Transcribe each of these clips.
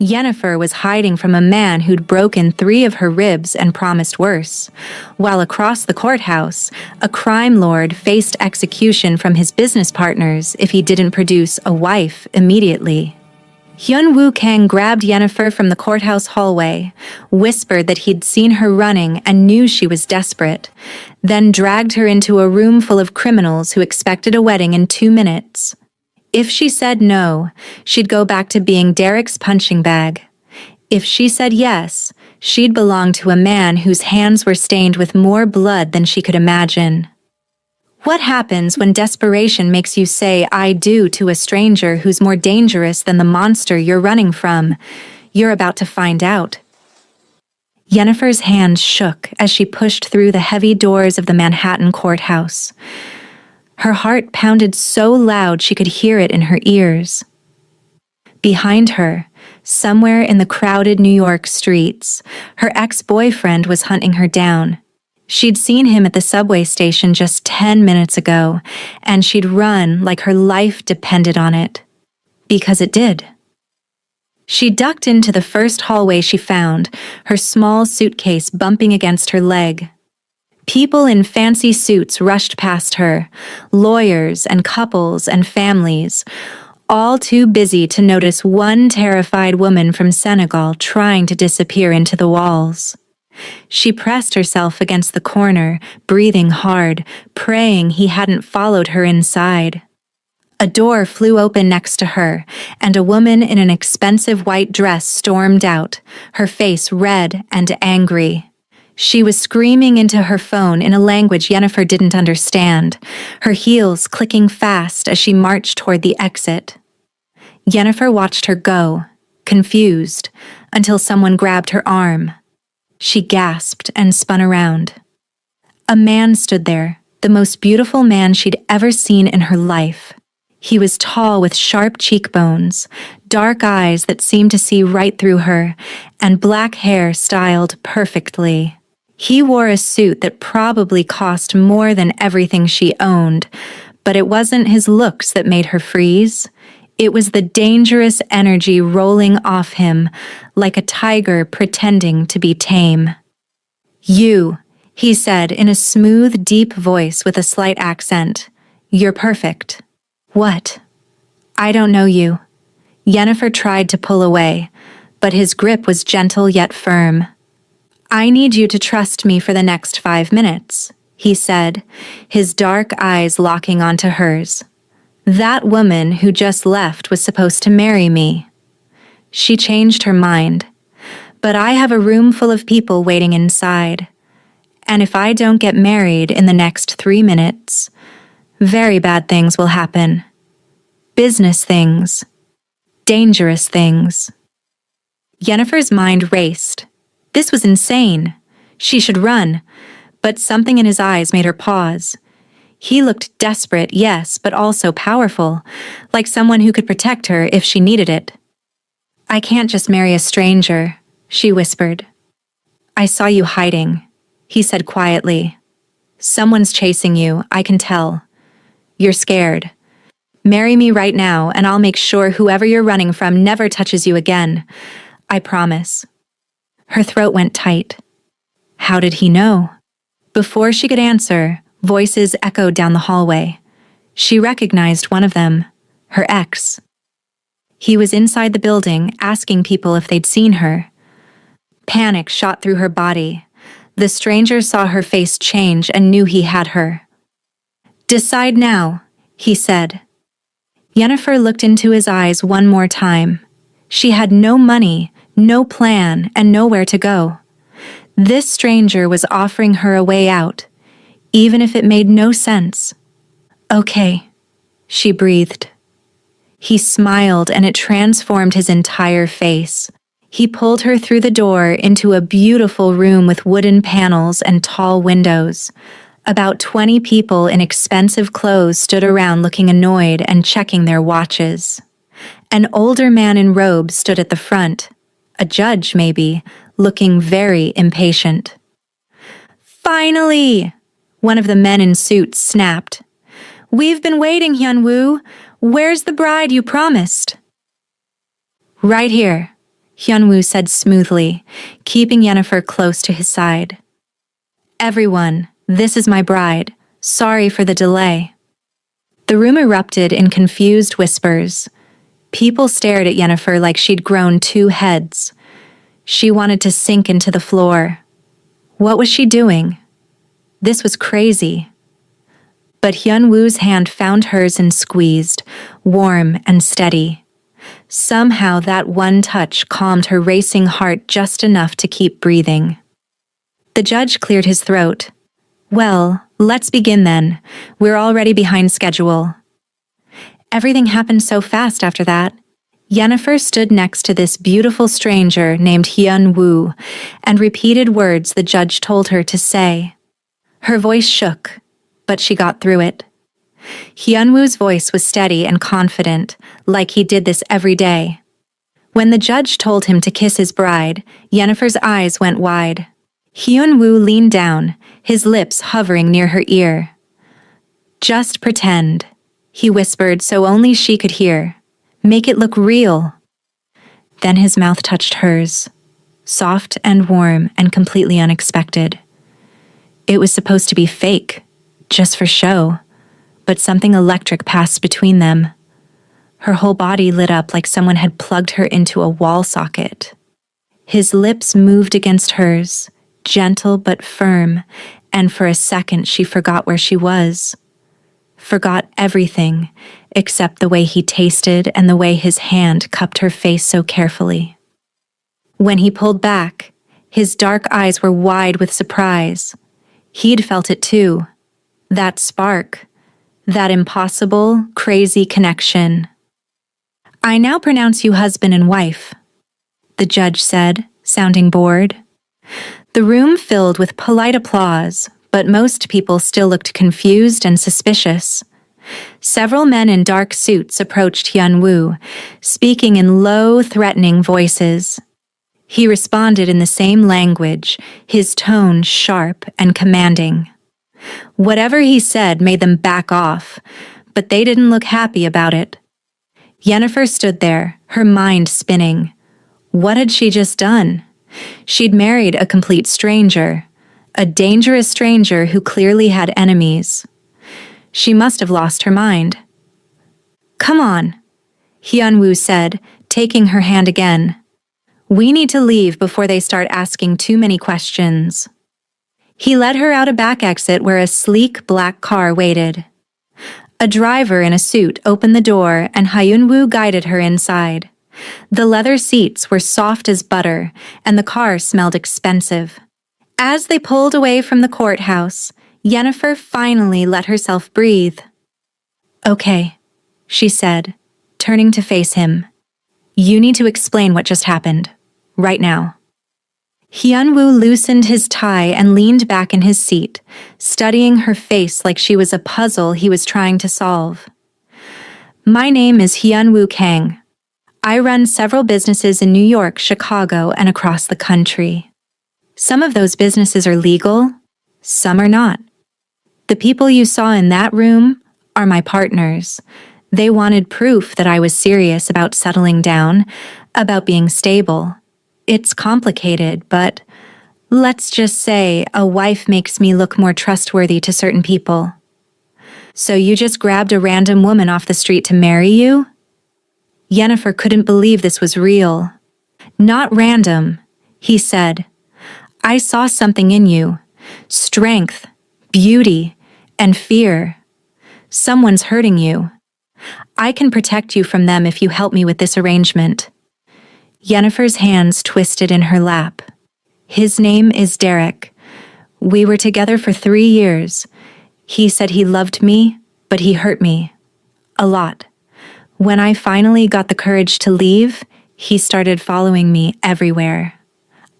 Yennefer was hiding from a man who'd broken 3 of her ribs and promised worse, while across the courthouse, a crime lord faced execution from his business partners if he didn't produce a wife immediately. Hyun Woo Kang grabbed Yennefer from the courthouse hallway, whispered that he'd seen her running and knew she was desperate, then dragged her into a room full of criminals who expected a wedding in 2 minutes. If she said no, she'd go back to being Derek's punching bag. If she said yes, she'd belong to a man whose hands were stained with more blood than she could imagine. What happens when desperation makes you say "I do" to a stranger who's more dangerous than the monster you're running from? You're about to find out. Yennefer's hands shook as she pushed through the heavy doors of the Manhattan courthouse. Her heart pounded so loud she could hear it in her ears. Behind her, somewhere in the crowded New York streets, her ex-boyfriend was hunting her down. She'd seen him at the subway station just 10 minutes ago, and she'd run like her life depended on it. Because it did. She ducked into the first hallway she found, her small suitcase bumping against her leg. People in fancy suits rushed past her, lawyers and couples and families, all too busy to notice one terrified woman from Senegal trying to disappear into the walls. She pressed herself against the corner, breathing hard, praying he hadn't followed her inside. A door flew open next to her, and a woman in an expensive white dress stormed out, her face red and angry. She was screaming into her phone in a language Yennefer didn't understand, her heels clicking fast as she marched toward the exit. Yennefer watched her go, confused, until someone grabbed her arm. She gasped and spun around. A man stood there, the most beautiful man she'd ever seen in her life. He was tall with sharp cheekbones, dark eyes that seemed to see right through her, and black hair styled perfectly. He wore a suit that probably cost more than everything she owned, but it wasn't his looks that made her freeze. It was the dangerous energy rolling off him, like a tiger pretending to be tame. "You," he said in a smooth, deep voice with a slight accent. "You're perfect." "What?" "I don't know you." Yennefer tried to pull away, but his grip was gentle yet firm. "I need you to trust me for the next 5 minutes," he said, his dark eyes locking onto hers. "That woman who just left was supposed to marry me. She changed her mind, but I have a room full of people waiting inside. And if I don't get married in the next 3 minutes, very bad things will happen. Business things. Dangerous things." Yennefer's mind raced. This was insane. She should run, but something in his eyes made her pause. He looked desperate, yes, but also powerful, like someone who could protect her if she needed it. "I can't just marry a stranger," she whispered. "I saw you hiding," he said quietly. "Someone's chasing you, I can tell. You're scared. Marry me right now, and I'll make sure whoever you're running from never touches you again. I promise." Her throat went tight. How did he know? Before she could answer, voices echoed down the hallway. She recognized one of them, her ex. He was inside the building, asking people if they'd seen her. Panic shot through her body. The stranger saw her face change and knew he had her. "Decide now," he said. Yennefer looked into his eyes one more time. She had no money, no plan, and nowhere to go. This stranger was offering her a way out, even if it made no sense. "Okay," she breathed. He smiled, and it transformed his entire face. He pulled her through the door into a beautiful room with wooden panels and tall windows. About 20 people in expensive clothes stood around looking annoyed and checking their watches. An older man in robes stood at the front, a judge maybe, looking very impatient. "Finally!" one of the men in suits snapped. "We've been waiting, Hyun-woo. Where's the bride you promised?" "Right here," Hyunwoo said smoothly, keeping Yennefer close to his side. Everyone, this is my bride. Sorry for the delay. The room erupted in confused whispers. People stared at Yennefer like she'd grown 2 heads. She wanted to sink into the floor. What was she doing? This was crazy. But Hyunwoo's hand found hers and squeezed, warm and steady. Somehow that one touch calmed her racing heart just enough to keep breathing. The judge cleared his throat. Well, let's begin then. We're already behind schedule. Everything happened so fast after that. Yennefer stood next to this beautiful stranger named Hyunwoo and repeated words the judge told her to say. Her voice shook, but she got through it. Hyunwoo's voice was steady and confident, like he did this every day. When the judge told him to kiss his bride, Yennefer's eyes went wide. Hyunwoo leaned down, his lips hovering near her ear. Just pretend, he whispered so only she could hear. Make it look real. Then his mouth touched hers, soft and warm and completely unexpected. It was supposed to be fake, just for show, but something electric passed between them. Her whole body lit up like someone had plugged her into a wall socket. His lips moved against hers, gentle but firm, and for a second she forgot where she was. Forgot everything, except the way he tasted and the way his hand cupped her face so carefully. When he pulled back, his dark eyes were wide with surprise. He'd felt it too. That spark. That impossible, crazy connection. I now pronounce you husband and wife, the judge said, sounding bored. The room filled with polite applause, but most people still looked confused and suspicious. Several men in dark suits approached Hyunwoo, speaking in low, threatening voices. He responded in the same language, his tone sharp and commanding. Whatever he said made them back off, but they didn't look happy about it. Yennefer stood there, her mind spinning. What had she just done? She'd married a complete stranger, a dangerous stranger who clearly had enemies. She must have lost her mind. Come on, Hyunwoo said, taking her hand again. We need to leave before they start asking too many questions. He led her out a back exit where a sleek black car waited. A driver in a suit opened the door and Hyunwoo guided her inside. The leather seats were soft as butter and the car smelled expensive. As they pulled away from the courthouse, Yennefer finally let herself breathe. Okay, she said, turning to face him. You need to explain what just happened, right now. Hyunwoo loosened his tie and leaned back in his seat, studying her face like she was a puzzle he was trying to solve. My name is Hyunwoo Kang. I run several businesses in New York, Chicago, and across the country. Some of those businesses are legal, some are not. The people you saw in that room are my partners. They wanted proof that I was serious about settling down, about being stable. It's complicated, but let's just say a wife makes me look more trustworthy to certain people. So you just grabbed a random woman off the street to marry you? Yennefer couldn't believe this was real. Not random, he said. I saw something in you. Strength, beauty, and fear. Someone's hurting you. I can protect you from them if you help me with this arrangement. Yennefer's hands twisted in her lap. His name is Derek. We were together for 3 years. He said he loved me, but he hurt me. A lot. When I finally got the courage to leave, he started following me everywhere.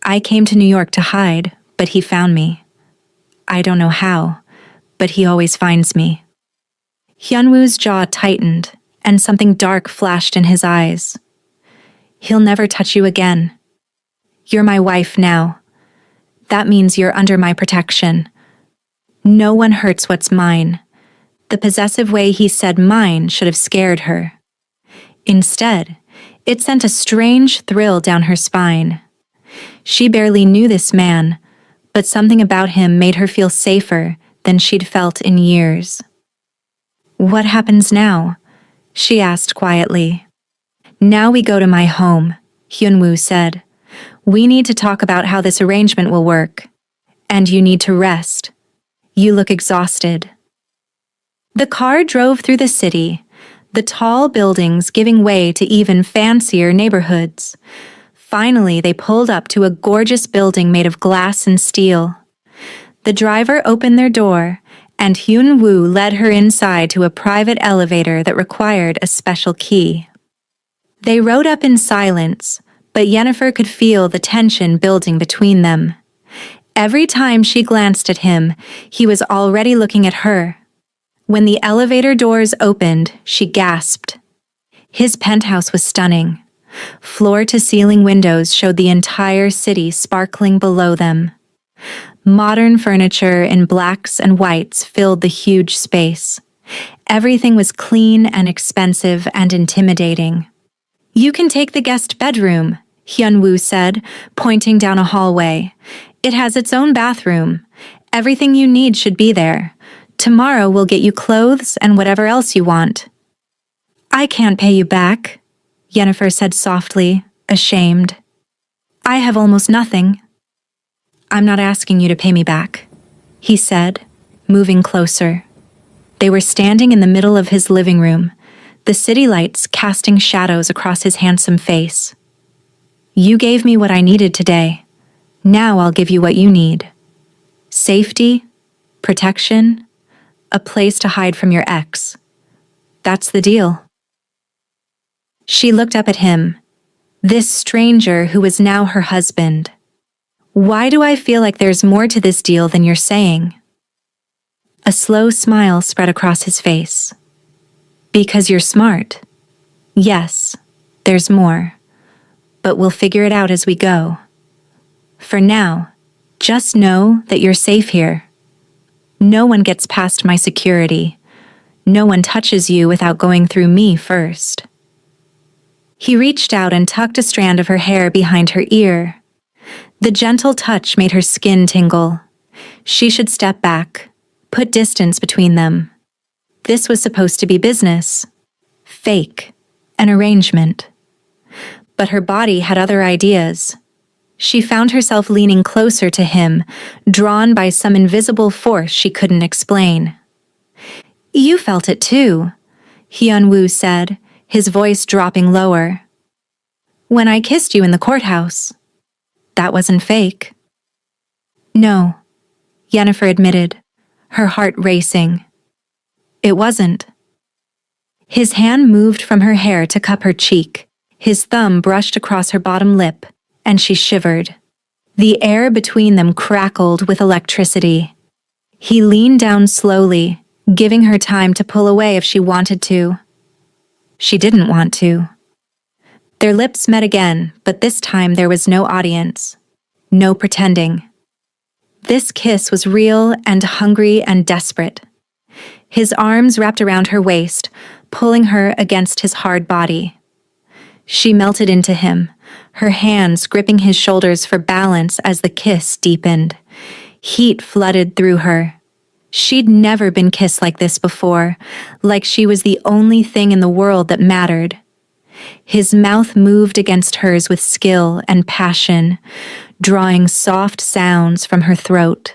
I came to New York to hide, but he found me. I don't know how, but he always finds me. Hyunwoo's jaw tightened, and something dark flashed in his eyes. He'll never touch you again. You're my wife now. That means you're under my protection. No one hurts what's mine. The possessive way he said mine should have scared her. Instead, It sent a strange thrill down her spine. She barely knew this man, but something about him made her feel safer than she'd felt in years. "What happens now?" she asked quietly. "Now we go to my home," Hyunwoo said. "We need to talk about how this arrangement will work. And you need to rest. You look exhausted." The car drove through the city, the tall buildings giving way to even fancier neighborhoods. Finally, they pulled up to a gorgeous building made of glass and steel. The driver opened their door, and Hyunwoo led her inside to a private elevator that required a special key. They rode up in silence, but Yennefer could feel the tension building between them. Every time she glanced at him, he was already looking at her. When the elevator doors opened, she gasped. His penthouse was stunning. Floor-to-ceiling windows showed the entire city sparkling below them. Modern furniture in blacks and whites filled the huge space. Everything was clean and expensive and intimidating. "You can take the guest bedroom," Hyunwoo said, pointing down a hallway. "It has its own bathroom. Everything you need should be there. Tomorrow we'll get you clothes and whatever else you want." "I can't pay you back," Yennefer said softly, ashamed. "I have almost nothing." "I'm not asking you to pay me back," he said, moving closer. They were standing in the middle of his living room, the city lights casting shadows across his handsome face. "You gave me what I needed today. Now I'll give you what you need. Safety, protection, a place to hide from your ex. That's the deal." She looked up at him, this stranger who was now her husband. "Why do I feel like there's more to this deal than you're saying?" A slow smile spread across his face. "Because you're smart. Yes, there's more. But we'll figure it out as we go. For now, just know that you're safe here. No one gets past my security. No one touches you without going through me first." He reached out and tucked a strand of her hair behind her ear. The gentle touch made her skin tingle. She should step back, put distance between them. This was supposed to be business. Fake. An arrangement. But her body had other ideas. She found herself leaning closer to him, drawn by some invisible force she couldn't explain. "You felt it too," Hyunwoo said, his voice dropping lower. "When I kissed you in the courthouse. That wasn't fake." "No," Yennefer admitted, her heart racing. "It wasn't." His hand moved from her hair to cup her cheek. His thumb brushed across her bottom lip, and she shivered. The air between them crackled with electricity. He leaned down slowly, giving her time to pull away if she wanted to. She didn't want to. Their lips met again, but this time there was no audience. No pretending. This kiss was real and hungry and desperate. His arms wrapped around her waist, pulling her against his hard body. She melted into him, her hands gripping his shoulders for balance as the kiss deepened. Heat flooded through her. She'd never been kissed like this before, like she was the only thing in the world that mattered. His mouth moved against hers with skill and passion, drawing soft sounds from her throat.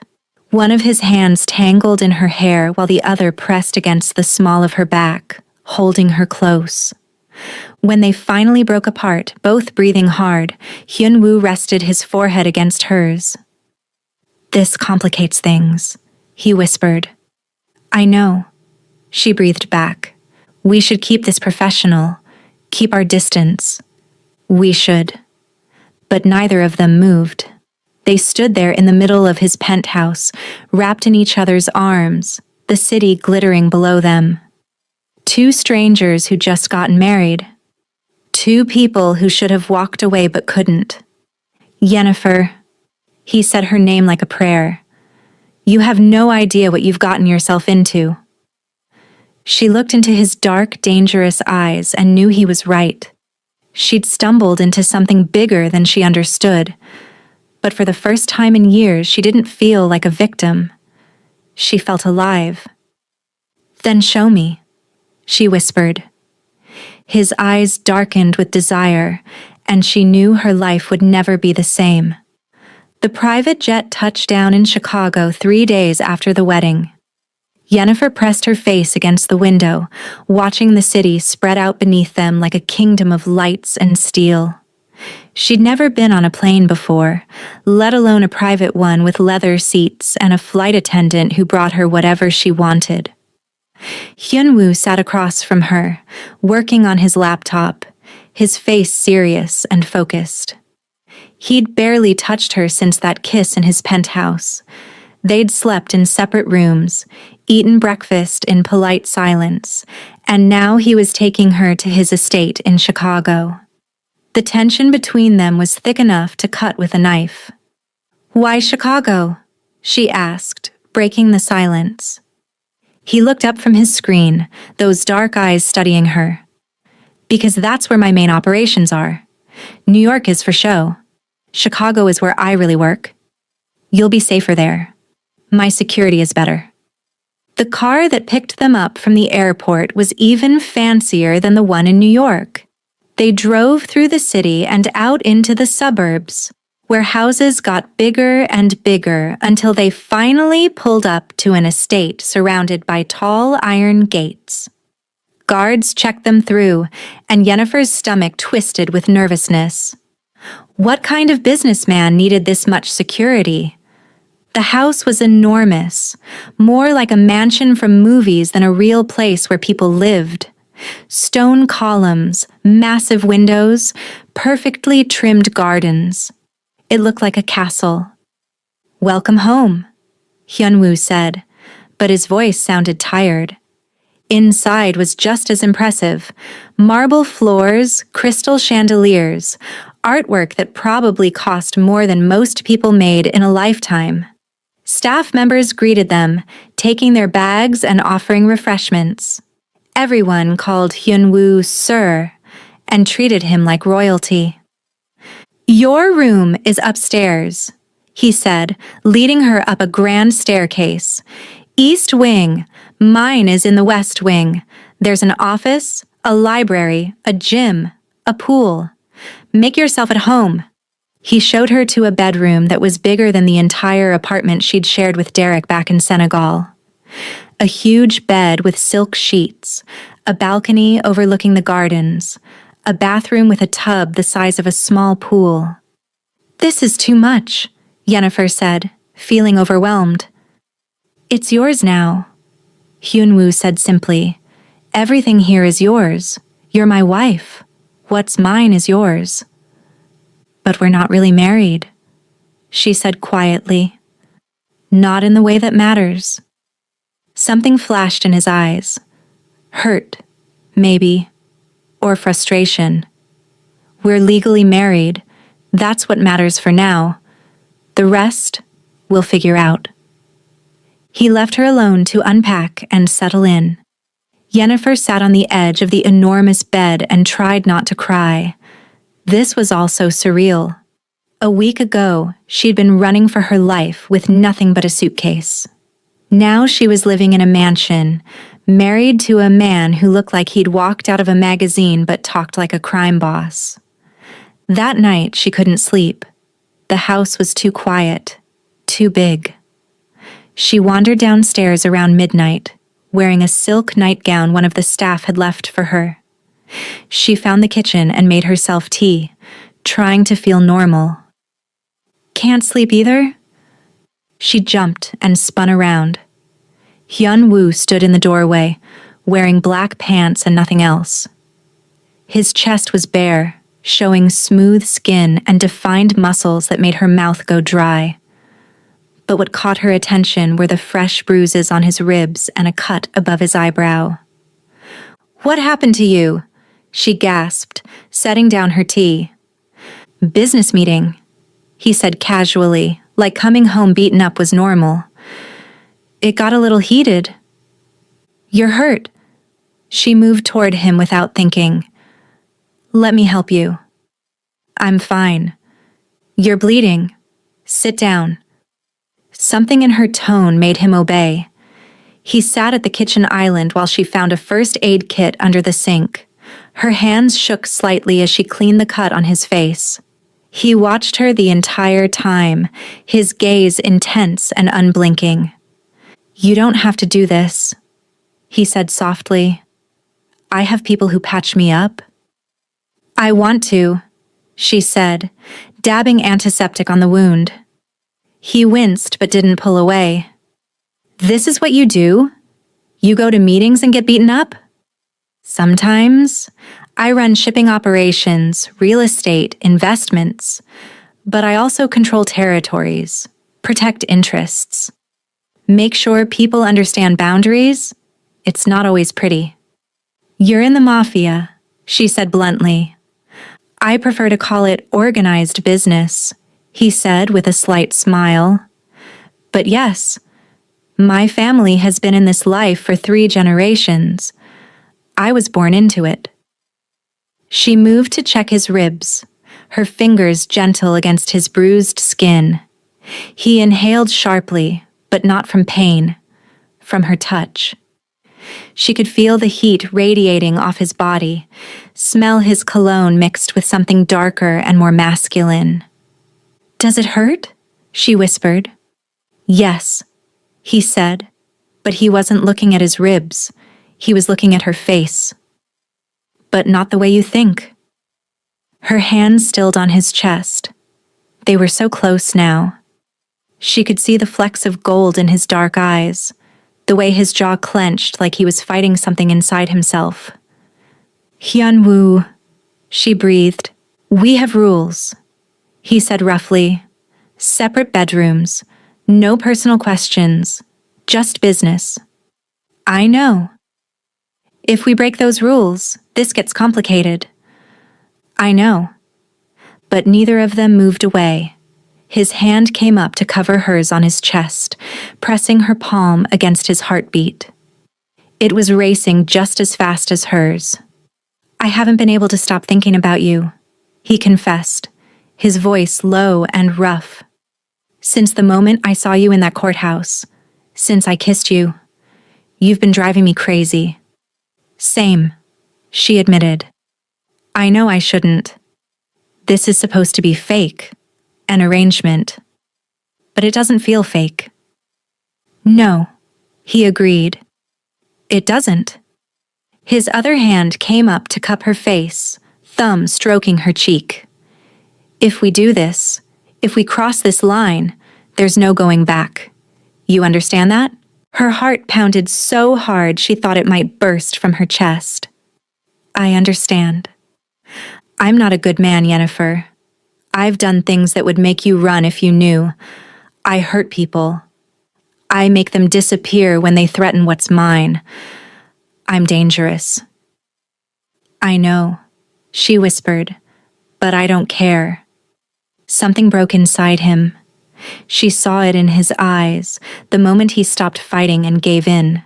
One of his hands tangled in her hair while the other pressed against the small of her back, holding her close. When they finally broke apart, both breathing hard, Hyunwoo rested his forehead against hers. "This complicates things," he whispered. "I know," she breathed back. "We should keep this professional, keep our distance. We should." But neither of them moved. They stood there in the middle of his penthouse, wrapped in each other's arms, the city glittering below them. Two strangers who just gotten married. Two people who should have walked away but couldn't. "Yennefer," he said her name like a prayer. "You have no idea what you've gotten yourself into." She looked into his dark, dangerous eyes and knew he was right. She'd stumbled into something bigger than she understood, but for the first time in years, she didn't feel like a victim. She felt alive. "Then show me," she whispered. His eyes darkened with desire, and she knew her life would never be the same. The private jet touched down in Chicago 3 days after the wedding. Yennefer pressed her face against the window, watching the city spread out beneath them like a kingdom of lights and steel. She'd never been on a plane before, let alone a private one with leather seats and a flight attendant who brought her whatever she wanted. Hyunwoo sat across from her, working on his laptop, his face serious and focused. He'd barely touched her since that kiss in his penthouse. They'd slept in separate rooms, eaten breakfast in polite silence, and now he was taking her to his estate in Chicago. The tension between them was thick enough to cut with a knife. "Why Chicago?" she asked, breaking the silence. He looked up from his screen, those dark eyes studying her. "Because that's where my main operations are. New York is for show. Chicago is where I really work. You'll be safer there. My security is better." The car that picked them up from the airport was even fancier than the one in New York. They drove through the city and out into the suburbs, where houses got bigger and bigger until they finally pulled up to an estate surrounded by tall iron gates. Guards checked them through, and Yennefer's stomach twisted with nervousness. What kind of businessman needed this much security? The house was enormous, more like a mansion from movies than a real place where people lived. Stone columns, massive windows, perfectly trimmed gardens. It looked like a castle. "Welcome home," Hyunwoo said, but his voice sounded tired. Inside was just as impressive. Marble floors, crystal chandeliers, artwork that probably cost more than most people made in a lifetime. Staff members greeted them, taking their bags and offering refreshments. Everyone called Hyunwoo Sir and treated him like royalty. "Your room is upstairs," he said, leading her up a grand staircase. "East wing. Mine is in the west wing. There's an office, a library, a gym, a pool. Make yourself at home." He showed her to a bedroom that was bigger than the entire apartment she'd shared with Derek back in Senegal. A huge bed with silk sheets, a balcony overlooking the gardens, a bathroom with a tub the size of a small pool. "This is too much," Yennefer said, feeling overwhelmed. "It's yours now," Hyunwoo said simply. "Everything here is yours. You're my wife. What's mine is yours." "But we're not really married," she said quietly. "Not in the way that matters." Something flashed in his eyes. Hurt, maybe, or frustration. "We're legally married. That's what matters for now. The rest, we'll figure out." He left her alone to unpack and settle in. Yennefer sat on the edge of the enormous bed and tried not to cry. This was all so surreal. A week ago, she'd been running for her life with nothing but a suitcase. Now she was living in a mansion, married to a man who looked like he'd walked out of a magazine but talked like a crime boss. That night, she couldn't sleep. The house was too quiet, too big. She wandered downstairs around midnight, wearing a silk nightgown one of the staff had left for her. She found the kitchen and made herself tea, trying to feel normal. "Can't sleep either?" She jumped and spun around. Hyunwoo stood in the doorway, wearing black pants and nothing else. His chest was bare, showing smooth skin and defined muscles that made her mouth go dry. But what caught her attention were the fresh bruises on his ribs and a cut above his eyebrow. "What happened to you?" she gasped, setting down her tea. "Business meeting," he said casually, like coming home beaten up was normal. "It got a little heated." "You're hurt." She moved toward him without thinking. Let me help you. I'm fine. You're bleeding. Sit down. Something in her tone made him obey. He sat at the kitchen island while she found a first aid kit under the sink. Her hands shook slightly as she cleaned the cut on his face. He watched her the entire time, his gaze intense and unblinking. You don't have to do this, he said softly. I have people who patch me up. I want to, she said, dabbing antiseptic on the wound. He winced but didn't pull away. This is what you do? You go to meetings and get beaten up? Sometimes. I run shipping operations, real estate, investments. But I also control territories, protect interests. Make sure people understand boundaries. It's not always pretty. You're in the mafia, she said bluntly. I prefer to call it organized business, he said with a slight smile. But yes, my family has been in this life for 3 generations. I was born into it. She moved to check his ribs, her fingers gentle against his bruised skin. He inhaled sharply, but not from pain, from her touch. She could feel the heat radiating off his body, smell his cologne mixed with something darker and more masculine. Does it hurt? She whispered. Yes, he said, but he wasn't looking at his ribs. He was looking at her face. But not the way you think. Her hands stilled on his chest. They were so close now. She could see the flecks of gold in his dark eyes, the way his jaw clenched like he was fighting something inside himself. Hyun-woo, she breathed. We have rules, he said roughly. Separate bedrooms, no personal questions, just business. I know. If we break those rules, this gets complicated. I know. But neither of them moved away. His hand came up to cover hers on his chest, pressing her palm against his heartbeat. It was racing just as fast as hers. I haven't been able to stop thinking about you, he confessed, his voice low and rough. Since the moment I saw you in that courthouse, since I kissed you, you've been driving me crazy. Same, she admitted. I know I shouldn't. This is supposed to be fake, an arrangement. But it doesn't feel fake. No, he agreed. It doesn't. His other hand came up to cup her face, thumb stroking her cheek. If we do this, if we cross this line, there's no going back. You understand that? Her heart pounded so hard she thought it might burst from her chest. I understand. I'm not a good man, Yennefer. I've done things that would make you run if you knew. I hurt people. I make them disappear when they threaten what's mine. I'm dangerous. I know, she whispered, but I don't care. Something broke inside him. She saw it in his eyes the moment he stopped fighting and gave in.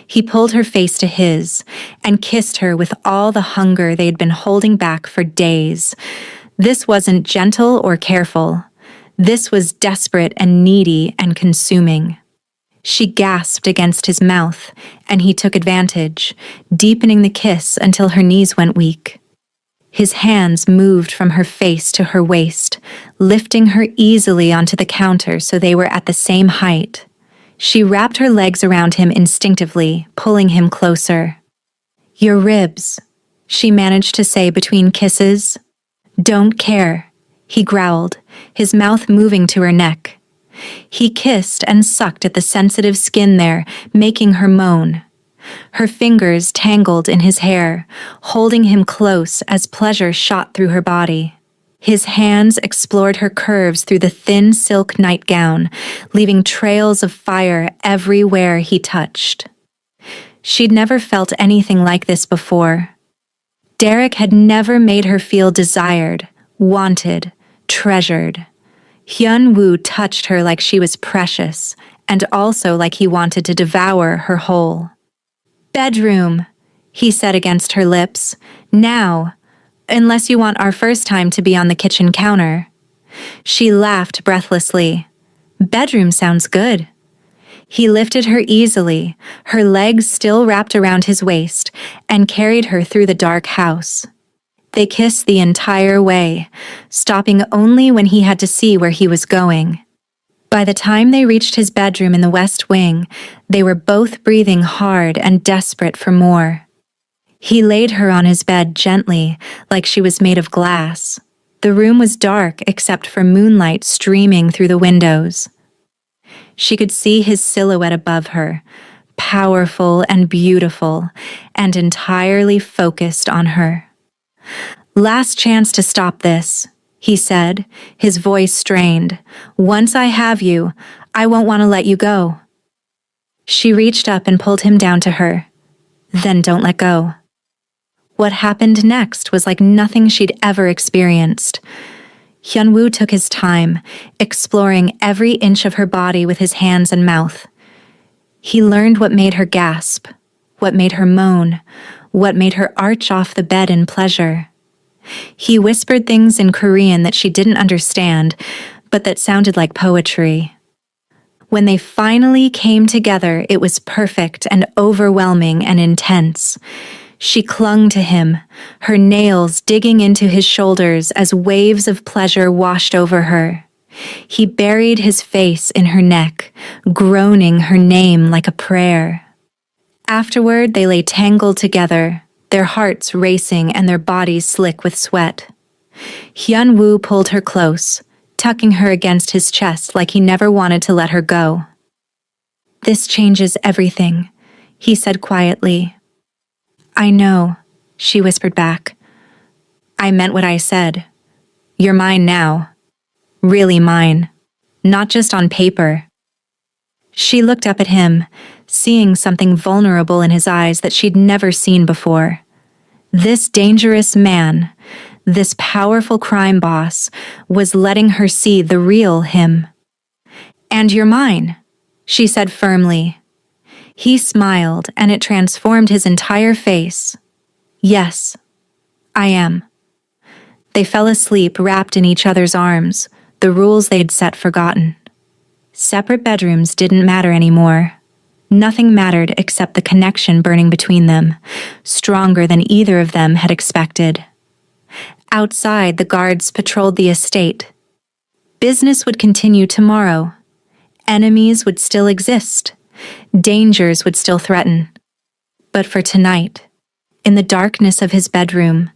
He pulled her face to his and kissed her with all the hunger they'd been holding back for days. This wasn't gentle or careful. This was desperate and needy and consuming. She gasped against his mouth, and he took advantage, deepening the kiss until her knees went weak. His hands moved from her face to her waist, lifting her easily onto the counter so they were at the same height. She wrapped her legs around him instinctively, pulling him closer. Your ribs, she managed to say between kisses. Don't care, he growled, his mouth moving to her neck. He kissed and sucked at the sensitive skin there, making her moan. Her fingers tangled in his hair, holding him close as pleasure shot through her body. His hands explored her curves through the thin silk nightgown, leaving trails of fire everywhere he touched. She'd never felt anything like this before. Derek had never made her feel desired, wanted, treasured. Hyun-woo touched her like she was precious, and also like he wanted to devour her whole. Bedroom, he said against her lips. Now. Unless you want our first time to be on the kitchen counter. She laughed breathlessly. Bedroom sounds good. He lifted her easily, her legs still wrapped around his waist, and carried her through the dark house. They kissed the entire way, stopping only when he had to see where he was going. By the time they reached his bedroom in the West Wing, they were both breathing hard and desperate for more. He laid her on his bed gently, like she was made of glass. The room was dark except for moonlight streaming through the windows. She could see his silhouette above her, powerful and beautiful, and entirely focused on her. Last chance to stop this, he said, his voice strained. Once I have you, I won't want to let you go. She reached up and pulled him down to her. Then don't let go. What happened next was like nothing she'd ever experienced. Hyunwoo took his time, exploring every inch of her body with his hands and mouth. He learned what made her gasp, what made her moan, what made her arch off the bed in pleasure. He whispered things in Korean that she didn't understand, but that sounded like poetry. When they finally came together, it was perfect and overwhelming and intense. She clung to him, her nails digging into his shoulders as waves of pleasure washed over her. He buried his face in her neck, groaning her name like a prayer. Afterward, they lay tangled together, their hearts racing and their bodies slick with sweat. Hyunwoo pulled her close, tucking her against his chest like he never wanted to let her go. This changes everything, he said quietly. I know, she whispered back. I meant what I said. You're mine now. Really mine. Not just on paper. She looked up at him, seeing something vulnerable in his eyes that she'd never seen before. This dangerous man, this powerful crime boss, was letting her see the real him. And you're mine, she said firmly. He smiled, and it transformed his entire face. Yes, I am. They fell asleep wrapped in each other's arms, the rules they'd set forgotten. Separate bedrooms didn't matter anymore. Nothing mattered except the connection burning between them, stronger than either of them had expected. Outside, the guards patrolled the estate. Business would continue tomorrow. Enemies would still exist. Dangers would still threaten. But for tonight, in the darkness of his bedroom,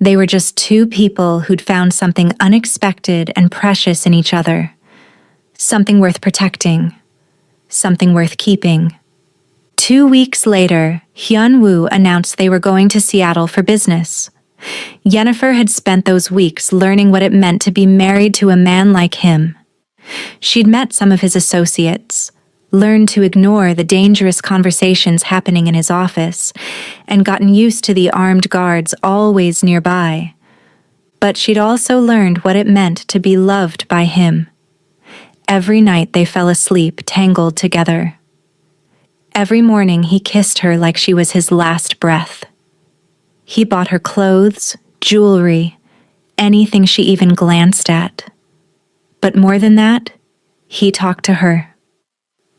they were just two people who'd found something unexpected and precious in each other. Something worth protecting. Something worth keeping. 2 weeks later, Hyunwoo announced they were going to Seattle for business. Yennefer had spent those weeks learning what it meant to be married to a man like him. She'd met some of his associates, learned to ignore the dangerous conversations happening in his office, and gotten used to the armed guards always nearby. But she'd also learned what it meant to be loved by him. Every night they fell asleep tangled together. Every morning he kissed her like she was his last breath. He bought her clothes, jewelry, anything she even glanced at. But more than that, he talked to her.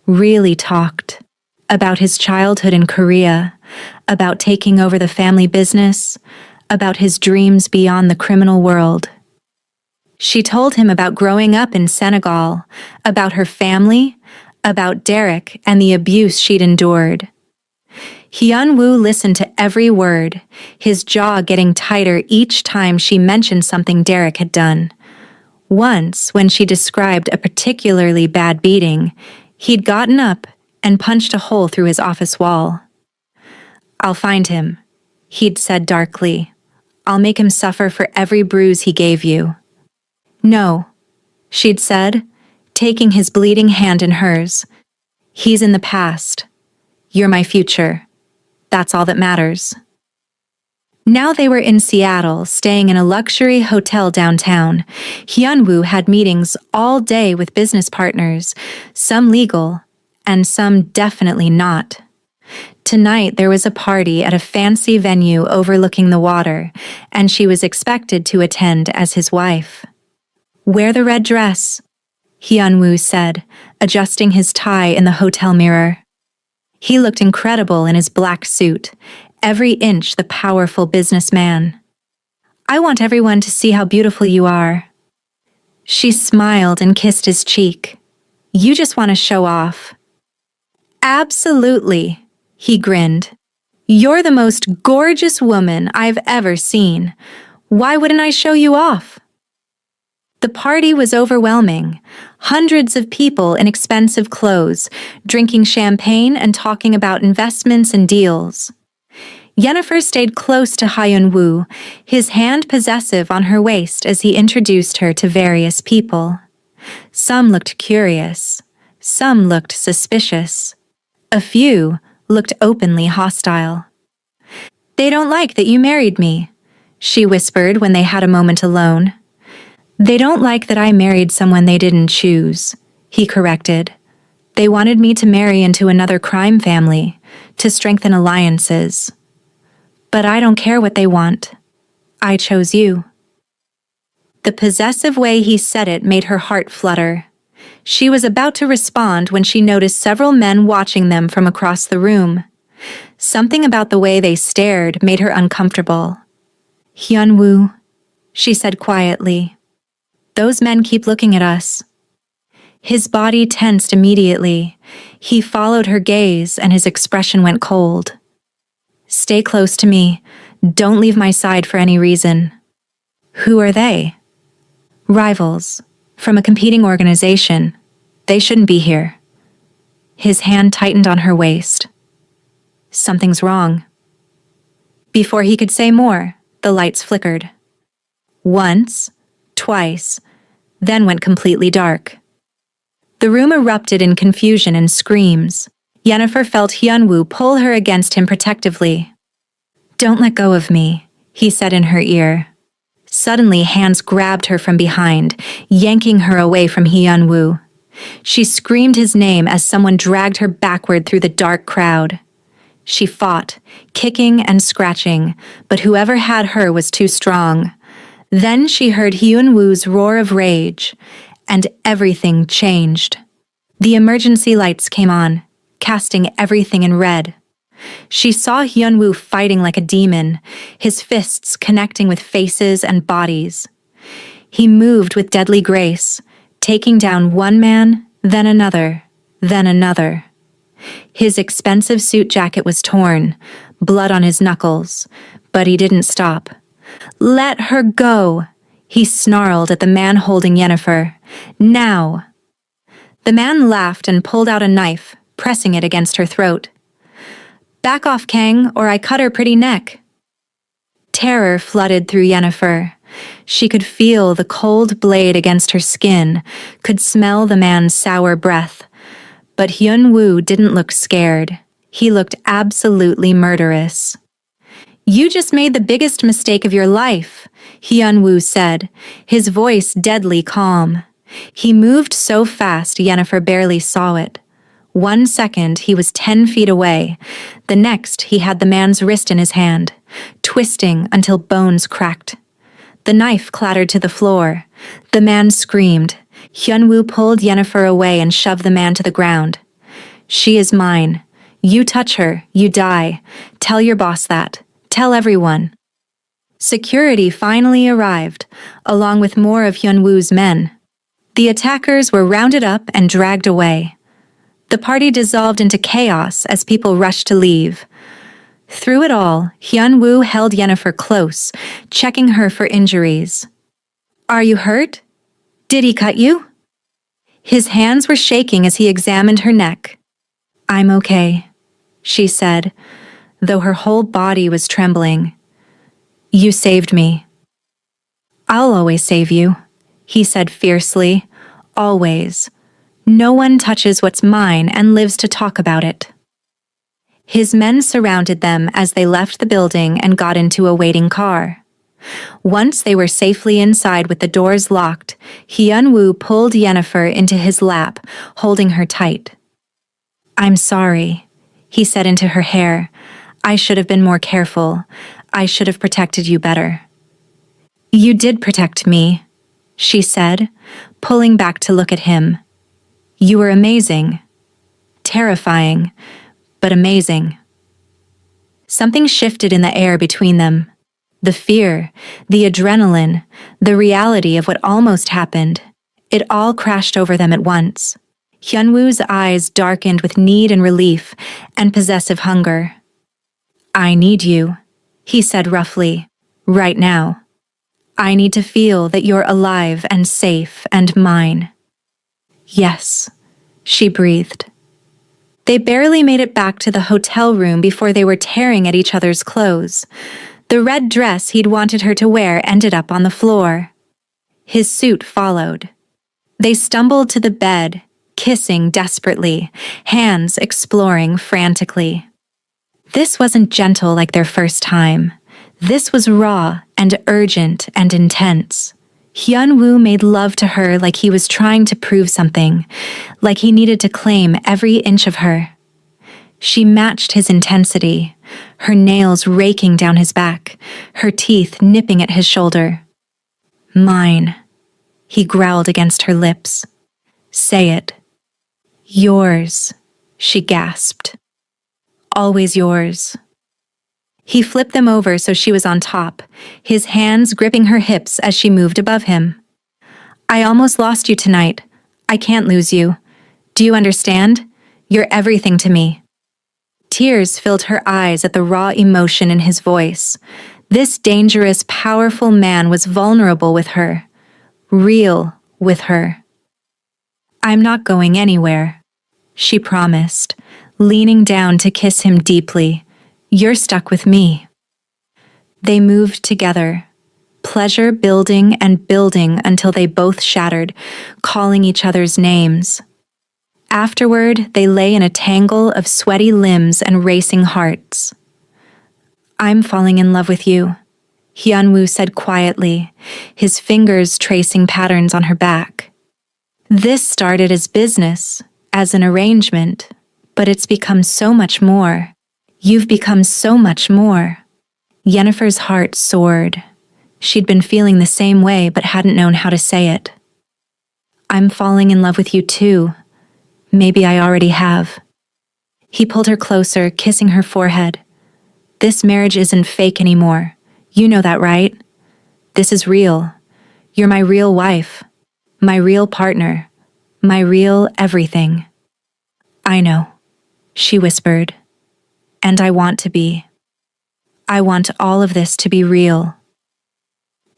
Really talked. About his childhood in Korea, about taking over the family business, about his dreams beyond the criminal world. She told him about growing up in Senegal, about her family, about Derek and the abuse she'd endured. Hyunwoo listened to every word, his jaw getting tighter each time she mentioned something Derek had done. Once, when she described a particularly bad beating, he'd gotten up and punched a hole through his office wall. I'll find him, he'd said darkly. I'll make him suffer for every bruise he gave you. No, she'd said, taking his bleeding hand in hers. He's in the past. You're my future. That's all that matters. Now they were in Seattle, staying in a luxury hotel downtown. Hyunwoo had meetings all day with business partners, some legal, and some definitely not. Tonight there was a party at a fancy venue overlooking the water, and she was expected to attend as his wife. "Wear the red dress," Hyun-woo said, adjusting his tie in the hotel mirror. He looked incredible in his black suit, every inch the powerful businessman. "I want everyone to see how beautiful you are." She smiled and kissed his cheek. "You just want to show off." "Absolutely," he grinned. "You're the most gorgeous woman I've ever seen. Why wouldn't I show you off?" The party was overwhelming. Hundreds of people in expensive clothes, drinking champagne and talking about investments and deals. Yennefer stayed close to Hyun-woo, his hand possessive on her waist as he introduced her to various people. Some looked curious. Some looked suspicious. A few looked openly hostile. "They don't like that you married me," she whispered when they had a moment alone. "They don't like that I married someone they didn't choose," he corrected. "They wanted me to marry into another crime family, to strengthen alliances. But I don't care what they want. I chose you." The possessive way he said it made her heart flutter. She was about to respond when she noticed several men watching them from across the room. Something about the way they stared made her uncomfortable. "Hyun-woo," she said quietly. "Those men keep looking at us." His body tensed immediately. He followed her gaze and his expression went cold. "Stay close to me. Don't leave my side for any reason." "Who are they?" "Rivals. From a competing organization. They shouldn't be here." His hand tightened on her waist. "Something's wrong." Before he could say more, the lights flickered. Once, twice, then went completely dark. The room erupted in confusion and screams. Yennefer felt Hyun-woo pull her against him protectively. "Don't let go of me," he said in her ear. Suddenly, hands grabbed her from behind, yanking her away from Hyun-woo. She screamed his name as someone dragged her backward through the dark crowd. She fought, kicking and scratching, but whoever had her was too strong. Then she heard Hyun-woo's roar of rage, and everything changed. The emergency lights came on, casting everything in red. She saw Hyun-woo fighting like a demon, his fists connecting with faces and bodies. He moved with deadly grace, taking down one man, then another, then another. His expensive suit jacket was torn, blood on his knuckles, but he didn't stop. "Let her go," he snarled at the man holding Yennefer. "Now." The man laughed and pulled out a knife, pressing it against her throat. "Back off, Kang, or I cut her pretty neck." Terror flooded through Yennefer. She could feel the cold blade against her skin, could smell the man's sour breath. But Hyun-woo didn't look scared. He looked absolutely murderous. "You just made the biggest mistake of your life," Hyun-woo said, his voice deadly calm. He moved so fast Yennefer barely saw it. 1 second he was 10 feet away. The next he had the man's wrist in his hand, twisting until bones cracked. The knife clattered to the floor. The man screamed. Hyun-woo pulled Yennefer away and shoved the man to the ground. "She is mine. You touch her, you die. Tell your boss that. Tell everyone." Security finally arrived, along with more of Hyun-woo's men. The attackers were rounded up and dragged away. The party dissolved into chaos as people rushed to leave. Through it all, Hyun-woo held Yennefer close, checking her for injuries. "Are you hurt? Did he cut you?" His hands were shaking as he examined her neck. "I'm okay," she said, though her whole body was trembling. "You saved me." "I'll always save you," he said fiercely. "Always. No one touches what's mine and lives to talk about it." His men surrounded them as they left the building and got into a waiting car. Once they were safely inside with the doors locked, Hyun-woo pulled Yennefer into his lap, holding her tight. "I'm sorry," he said into her hair. "I should have been more careful. I should have protected you better." "You did protect me," she said, pulling back to look at him. "You were amazing. Terrifying, but amazing." Something shifted in the air between them. The fear, the adrenaline, the reality of what almost happened. It all crashed over them at once. Hyunwoo's eyes darkened with need and relief and possessive hunger. "I need you," he said roughly, "right now. I need to feel that you're alive and safe and mine." "Yes," she breathed. They barely made it back to the hotel room before they were tearing at each other's clothes. The red dress he'd wanted her to wear ended up on the floor. His suit followed. They stumbled to the bed, kissing desperately, hands exploring frantically. This wasn't gentle like their first time. This was raw and urgent and intense. Hyunwoo made love to her like he was trying to prove something, like he needed to claim every inch of her. She matched his intensity, her nails raking down his back, her teeth nipping at his shoulder. "Mine," he growled against her lips. "Say it." "Yours," she gasped. "Always yours." He flipped them over so she was on top, his hands gripping her hips as she moved above him. "I almost lost you tonight. I can't lose you. Do you understand? You're everything to me." Tears filled her eyes at the raw emotion in his voice. This dangerous, powerful man was vulnerable with her, real with her. "I'm not going anywhere," she promised, leaning down to kiss him deeply. "You're stuck with me." They moved together, pleasure building and building until they both shattered, calling each other's names. Afterward, they lay in a tangle of sweaty limbs and racing hearts. "I'm falling in love with you," Hyunwoo said quietly, his fingers tracing patterns on her back. "This started as business, as an arrangement, but it's become so much more. You've become so much more." Yennefer's heart soared. She'd been feeling the same way but hadn't known how to say it. "I'm falling in love with you too. Maybe I already have." He pulled her closer, kissing her forehead. "This marriage isn't fake anymore. You know that, right? This is real. You're my real wife, my real partner, my real everything." "I know," she whispered. "And I want to be. I want all of this to be real."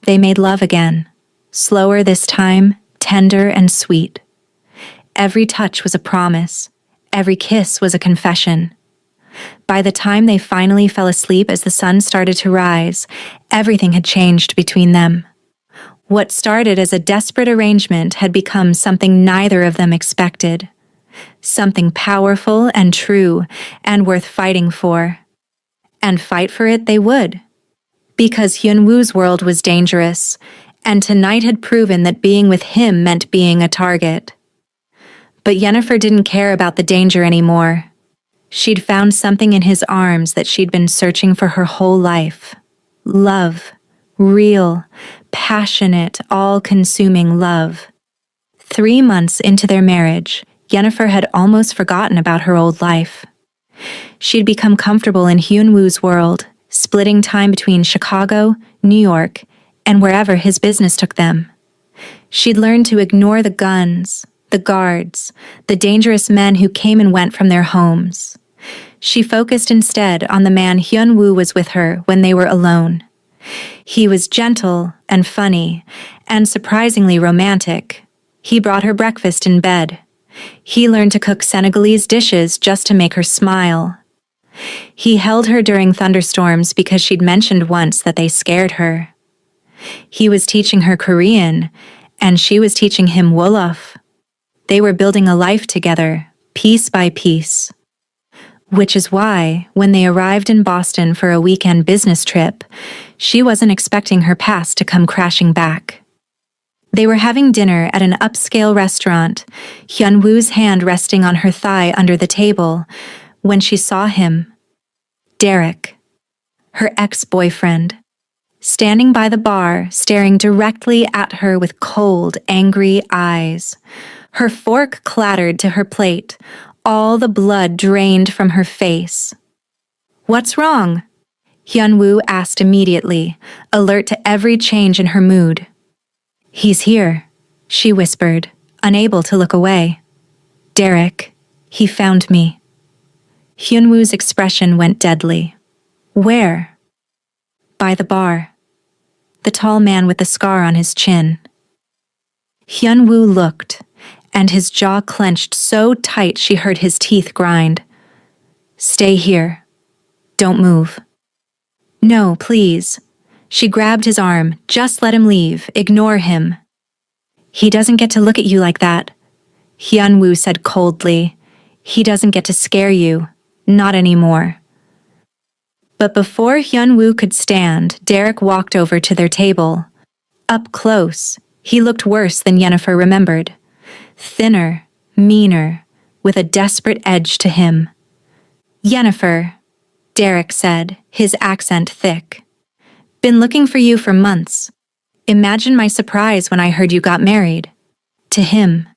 They made love again, slower this time, tender and sweet. Every touch was a promise. Every kiss was a confession. By the time they finally fell asleep as the sun started to rise, everything had changed between them. What started as a desperate arrangement had become something neither of them expected. Something powerful and true and worth fighting for. And fight for it they would. Because Hyunwoo's world was dangerous, and tonight had proven that being with him meant being a target. But Yennefer didn't care about the danger anymore. She'd found something in his arms that she'd been searching for her whole life. Love. Real, passionate, all-consuming love. 3 months into their marriage, Yennefer had almost forgotten about her old life. She'd become comfortable in Hyunwoo's world, splitting time between Chicago, New York, and wherever his business took them. She'd learned to ignore the guns, the guards, the dangerous men who came and went from their homes. She focused instead on the man Hyunwoo was with her when they were alone. He was gentle and funny, and surprisingly romantic. He brought her breakfast in bed. He learned to cook Senegalese dishes just to make her smile. He held her during thunderstorms because she'd mentioned once that they scared her. He was teaching her Korean, and she was teaching him Wolof. They were building a life together, piece by piece. Which is why, when they arrived in Boston for a weekend business trip, she wasn't expecting her past to come crashing back. They were having dinner at an upscale restaurant, Hyunwoo's hand resting on her thigh under the table, when she saw him. Derek, her ex-boyfriend, standing by the bar, staring directly at her with cold, angry eyes. Her fork clattered to her plate, all the blood drained from her face. "What's wrong?" Hyunwoo asked immediately, alert to every change in her mood. "He's here," she whispered, unable to look away. "Derek, he found me." Hyunwoo's expression went deadly. "Where?" "By the bar." The tall man with the scar on his chin. Hyunwoo looked, and his jaw clenched so tight she heard his teeth grind. "Stay here. Don't move." "No, please." She grabbed his arm. "Just let him leave. Ignore him." "He doesn't get to look at you like that," Hyunwoo said coldly. "He doesn't get to scare you. Not anymore." But before Hyunwoo could stand, Derek walked over to their table. Up close, he looked worse than Yennefer remembered. Thinner, meaner, with a desperate edge to him. "Yennefer," Derek said, his accent thick. "Been looking for you for months. Imagine my surprise when I heard you got married." To him.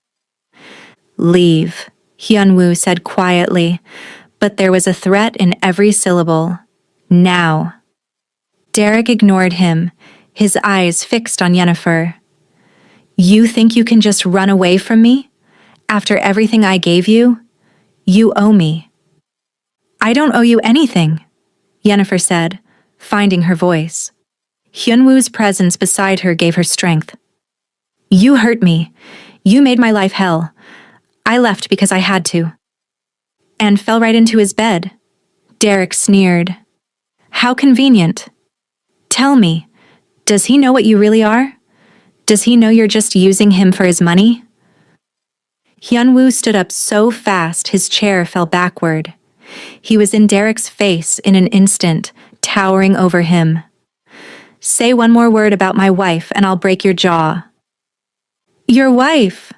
"Leave," Hyunwoo said quietly, but there was a threat in every syllable. "Now." Derek ignored him, his eyes fixed on Yennefer. "You think you can just run away from me? After everything I gave you? You owe me." "I don't owe you anything," Yennefer said, finding her voice. Hyunwoo's presence beside her gave her strength. "You hurt me. You made my life hell. I left because I had to." And fell right into his bed. Derek sneered. "How convenient. Tell me, does he know what you really are? Does he know you're just using him for his money?" Hyunwoo stood up so fast his chair fell backward. He was in Derek's face in an instant, towering over him. "Say one more word about my wife and I'll break your jaw." "Your wife?"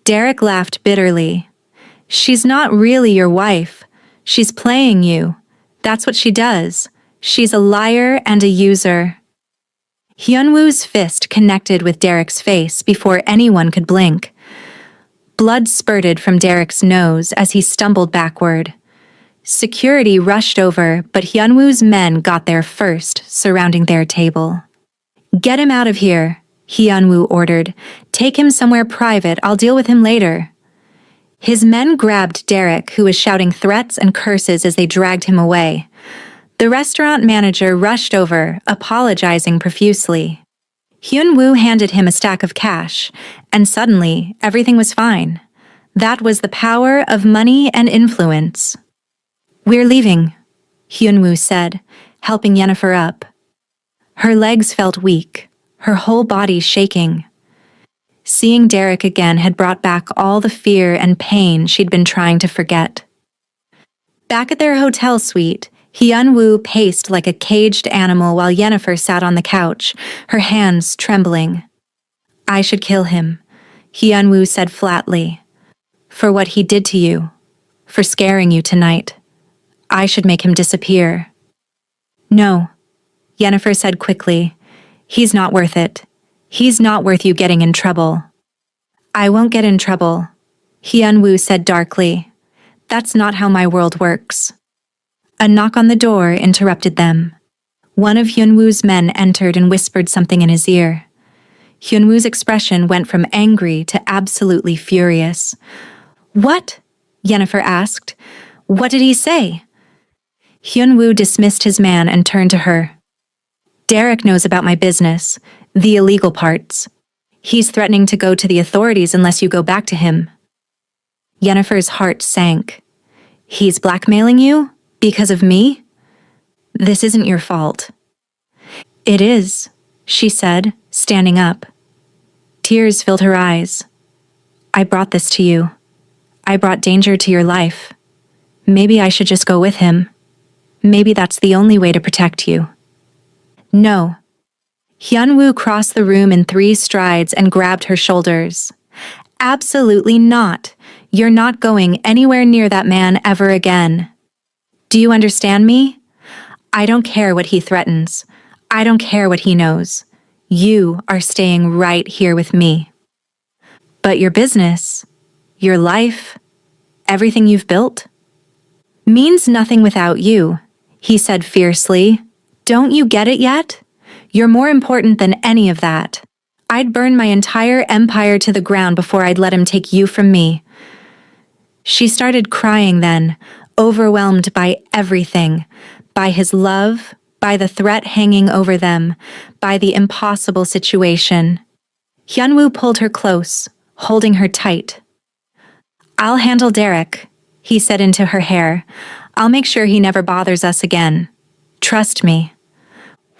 Derek laughed bitterly. "She's not really your wife. She's playing you. That's what she does. She's a liar and a user." Hyunwoo's fist connected with Derek's face before anyone could blink. Blood spurted from Derek's nose as he stumbled backward. Security rushed over, but Hyunwoo's men got there first, surrounding their table. "Get him out of here," Hyunwoo ordered. "Take him somewhere private. I'll deal with him later." His men grabbed Derek, who was shouting threats and curses as they dragged him away. The restaurant manager rushed over, apologizing profusely. Hyunwoo handed him a stack of cash, and suddenly, everything was fine. That was the power of money and influence. "We're leaving," Hyunwoo said, helping Yennefer up. Her legs felt weak, her whole body shaking. Seeing Derek again had brought back all the fear and pain she'd been trying to forget. Back at their hotel suite, Hyunwoo paced like a caged animal while Yennefer sat on the couch, her hands trembling. "I should kill him," Hyunwoo said flatly. "For what he did to you. For scaring you tonight. I should make him disappear." "No," Yennefer said quickly. "He's not worth it. He's not worth you getting in trouble." "I won't get in trouble," Hyunwoo said darkly. "That's not how my world works." A knock on the door interrupted them. One of Hyunwoo's men entered and whispered something in his ear. Hyunwoo's expression went from angry to absolutely furious. "What?" Yennefer asked. "What did he say?" Hyunwoo dismissed his man and turned to her. "Derek knows about my business, the illegal parts. He's threatening to go to the authorities unless you go back to him." Yennefer's heart sank. "He's blackmailing you? Because of me? This isn't your fault." "It is," she said, standing up. Tears filled her eyes. "I brought this to you. I brought danger to your life. Maybe I should just go with him. Maybe that's the only way to protect you." "No." Hyunwoo crossed the room in 3 strides and grabbed her shoulders. "Absolutely not. You're not going anywhere near that man ever again." Do you understand me? I don't care what he threatens. I don't care what he knows. You are staying right here with me. But your business, your life, everything you've built, means nothing without you, he said fiercely. Don't you get it yet? You're more important than any of that. I'd burn my entire empire to the ground before I'd let him take you from me. She started crying then, overwhelmed by everything, by his love, by the threat hanging over them, by the impossible situation. Hyunwoo pulled her close, holding her tight. I'll handle Derek, he said into her hair. I'll make sure he never bothers us again. Trust me.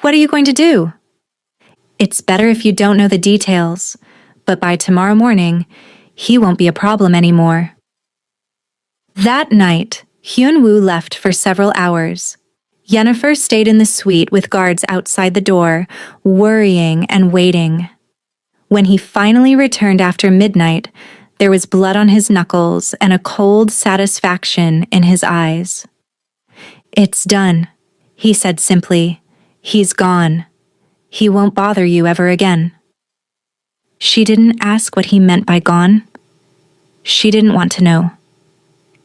What are you going to do? It's better if you don't know the details, but by tomorrow morning, he won't be a problem anymore. That night, Hyunwoo left for several hours. Yennefer stayed in the suite with guards outside the door, worrying and waiting. When he finally returned after midnight, there was blood on his knuckles and a cold satisfaction in his eyes. It's done, he said simply. He's gone. He won't bother you ever again. She didn't ask what he meant by gone. She didn't want to know.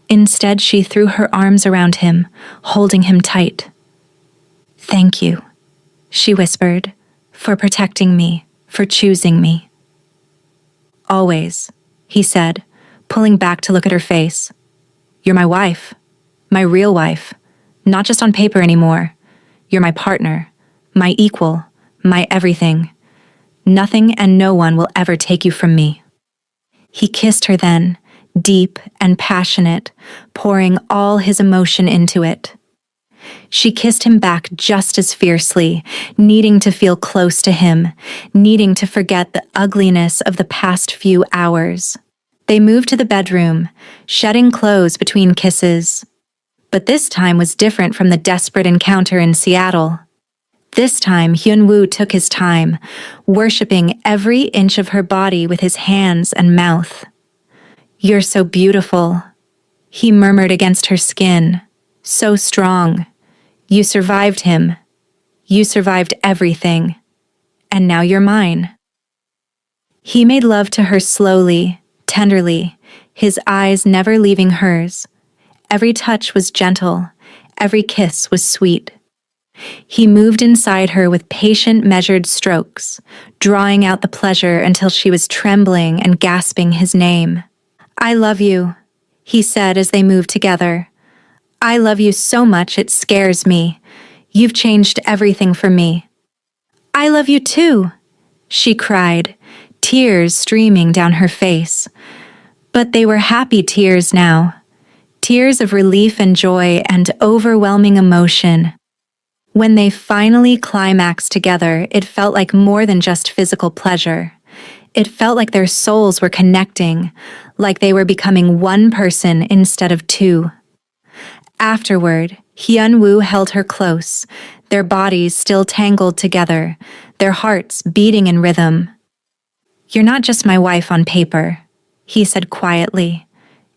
Instead, she threw her arms around him, holding him tight. Thank you, she whispered, for protecting me, for choosing me. Always, he said, pulling back to look at her face. You're my wife, my real wife, not just on paper anymore. You're my partner, my equal, my everything. Nothing and no one will ever take you from me. He kissed her then, deep and passionate, pouring all his emotion into it. She kissed him back just as fiercely, needing to feel close to him, needing to forget the ugliness of the past few hours. They moved to the bedroom, shedding clothes between kisses. But this time was different from the desperate encounter in Seattle. This time, Hyunwoo took his time, worshipping every inch of her body with his hands and mouth. You're so beautiful, he murmured against her skin. So strong. You survived him. You survived everything. And now you're mine. He made love to her slowly, tenderly, his eyes never leaving hers. Every touch was gentle. Every kiss was sweet. He moved inside her with patient, measured strokes, drawing out the pleasure until she was trembling and gasping his name. I love you, he said as they moved together. I love you so much it scares me. You've changed everything for me. I love you too, she cried, tears streaming down her face. But they were happy tears now, tears of relief and joy and overwhelming emotion. When they finally climaxed together, it felt like more than just physical pleasure. It felt like their souls were connecting, like they were becoming one person instead of two. Afterward, Hyunwoo held her close, their bodies still tangled together, their hearts beating in rhythm. You're not just my wife on paper, he said quietly.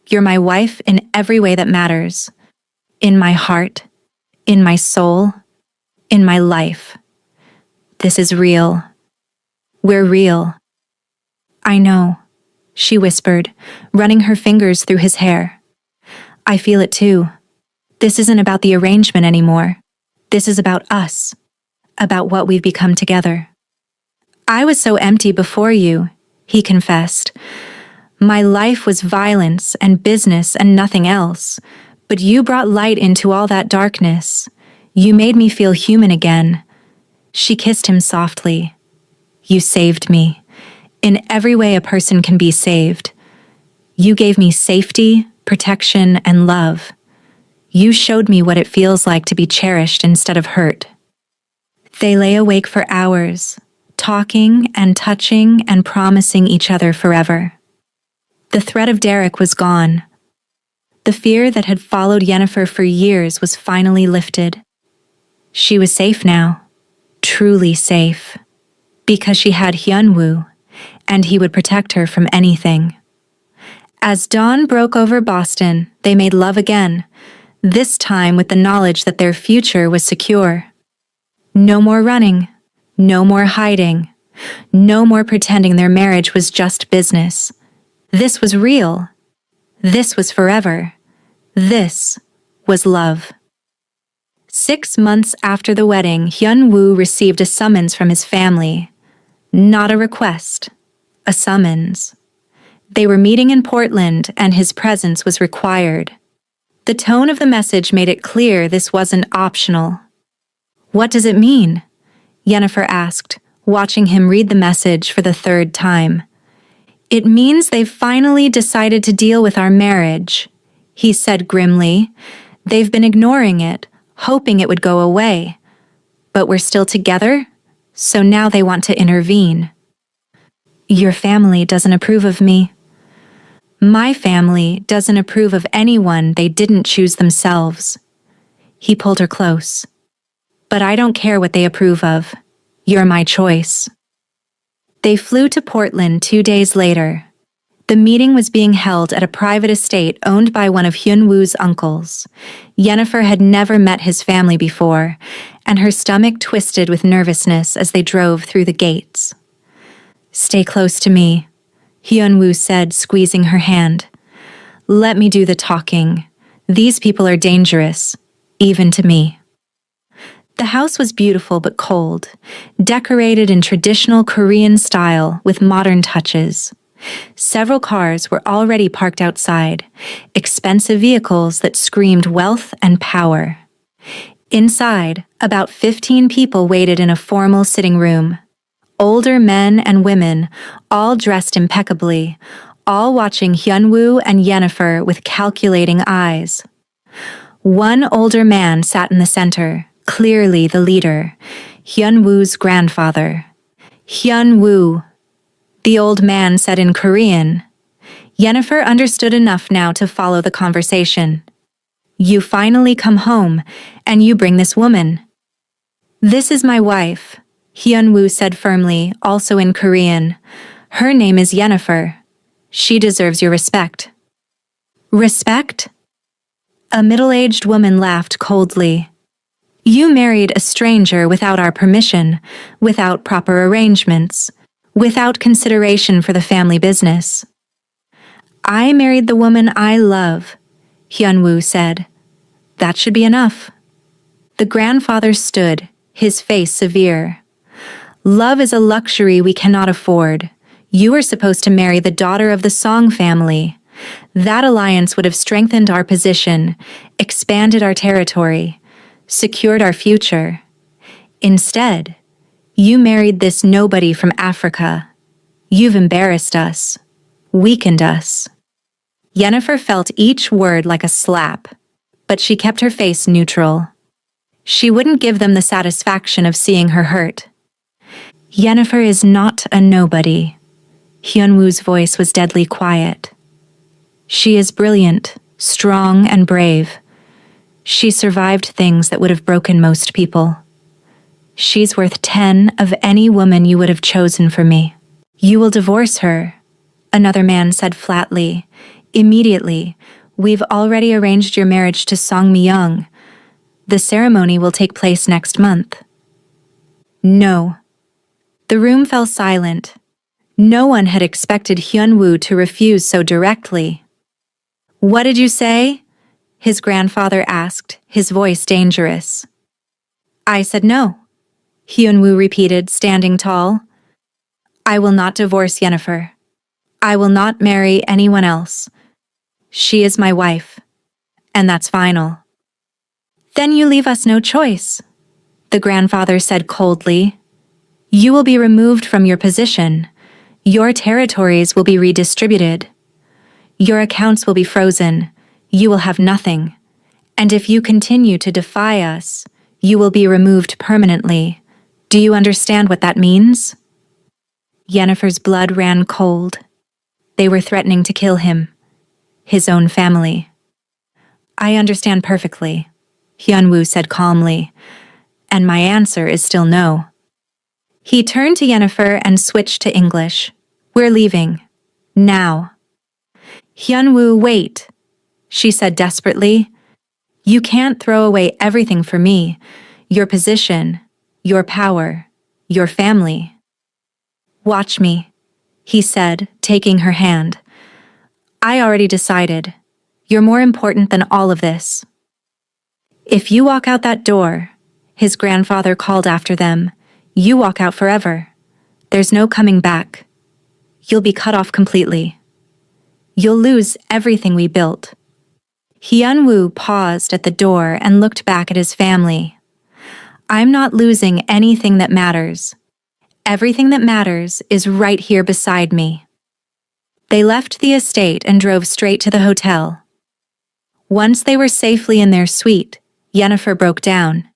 You're my wife in every way that matters. In my heart, in my soul, in my life. This is real. We're real. I know, she whispered, running her fingers through his hair. I feel it too. This isn't about the arrangement anymore. This is about us, about what we've become together. I was so empty before you, he confessed. My life was violence and business and nothing else, but you brought light into all that darkness. You made me feel human again. She kissed him softly. You saved me. In every way a person can be saved. You gave me safety, protection, and love. You showed me what it feels like to be cherished instead of hurt. They lay awake for hours, talking and touching and promising each other forever. The threat of Derek was gone. The fear that had followed Yennefer for years was finally lifted. She was safe now, truly safe, because she had Hyunwoo, and he would protect her from anything. As dawn broke over Boston, they made love again, this time with the knowledge that their future was secure. No more running, no more hiding, no more pretending their marriage was just business. This was real. This was forever. This was love. 6 months after the wedding, Hyun-woo received a summons from his family. Not a request, a summons. They were meeting in Portland, and his presence was required. The tone of the message made it clear this wasn't optional. "What does it mean?" Yennefer asked, watching him read the message for the 3rd time. "It means they've finally decided to deal with our marriage," he said grimly. "They've been ignoring it, hoping it would go away. But we're still together, so now they want to intervene." "Your family doesn't approve of me." "My family doesn't approve of anyone they didn't choose themselves." He pulled her close. "But I don't care what they approve of. You're my choice." They flew to Portland 2 days later. The meeting was being held at a private estate owned by one of Hyun-woo's uncles. Yennefer had never met his family before, and her stomach twisted with nervousness as they drove through the gates. "Stay close to me," Hyun-woo said, squeezing her hand. "Let me do the talking. These people are dangerous, even to me." The house was beautiful but cold, decorated in traditional Korean style with modern touches. Several cars were already parked outside, expensive vehicles that screamed wealth and power. Inside, about 15 people waited in a formal sitting room. Older men and women, all dressed impeccably, all watching Hyun-woo and Yennefer with calculating eyes. One older man sat in the center, clearly the leader, Hyun-woo's grandfather. "Hyun-woo," the old man said in Korean. Yennefer understood enough now to follow the conversation. "You finally come home, and you bring this woman." "This is my wife," Hyun-woo said firmly, also in Korean. "Her name is Yennefer. She deserves your respect." "Respect?" A middle-aged woman laughed coldly. "You married a stranger without our permission, without proper arrangements, without consideration for the family business." "I married the woman I love," Hyun-woo said. "That should be enough." The grandfather stood, his face severe. "Love is a luxury we cannot afford. You were supposed to marry the daughter of the Song family. That alliance would have strengthened our position, expanded our territory, secured our future. Instead, you married this nobody from Africa. You've embarrassed us, weakened us." Yennefer felt each word like a slap, but she kept her face neutral. She wouldn't give them the satisfaction of seeing her hurt. "Yennefer is not a nobody." Hyun-woo's voice was deadly quiet. "She is brilliant, strong, and brave. She survived things that would have broken most people. She's worth 10 of any woman you would have chosen for me." "You will divorce her," another man said flatly. "Immediately. We've already arranged your marriage to Song Mi-young. The ceremony will take place next month." "No." The room fell silent. No one had expected Hyun-woo to refuse so directly. "What did you say?" his grandfather asked, his voice dangerous. "I said no," Hyun-woo repeated, standing tall. "I will not divorce Yennefer. I will not marry anyone else. She is my wife, and that's final." "Then you leave us no choice," the grandfather said coldly. "You will be removed from your position. Your territories will be redistributed. Your accounts will be frozen. You will have nothing. And if you continue to defy us, you will be removed permanently. Do you understand what that means?" Yennefer's blood ran cold. They were threatening to kill him, his own family. "I understand perfectly," Hyun-woo said calmly, "and my answer is still no." He turned to Yennefer and switched to English. "We're leaving. Now." "Hyun-woo, wait," she said desperately. You can't throw away everything for me, your position, your power, your family. Watch me, he said, taking her hand. I already decided. You're more important than all of this. If you walk out that door, his grandfather called after them, you walk out forever. There's no coming back. You'll be cut off completely. You'll lose everything we built. Hyun-woo paused at the door and looked back at his family. I'm not losing anything that matters. Everything that matters is right here beside me. They left the estate and drove straight to the hotel. Once they were safely in their suite, Yennefer broke down.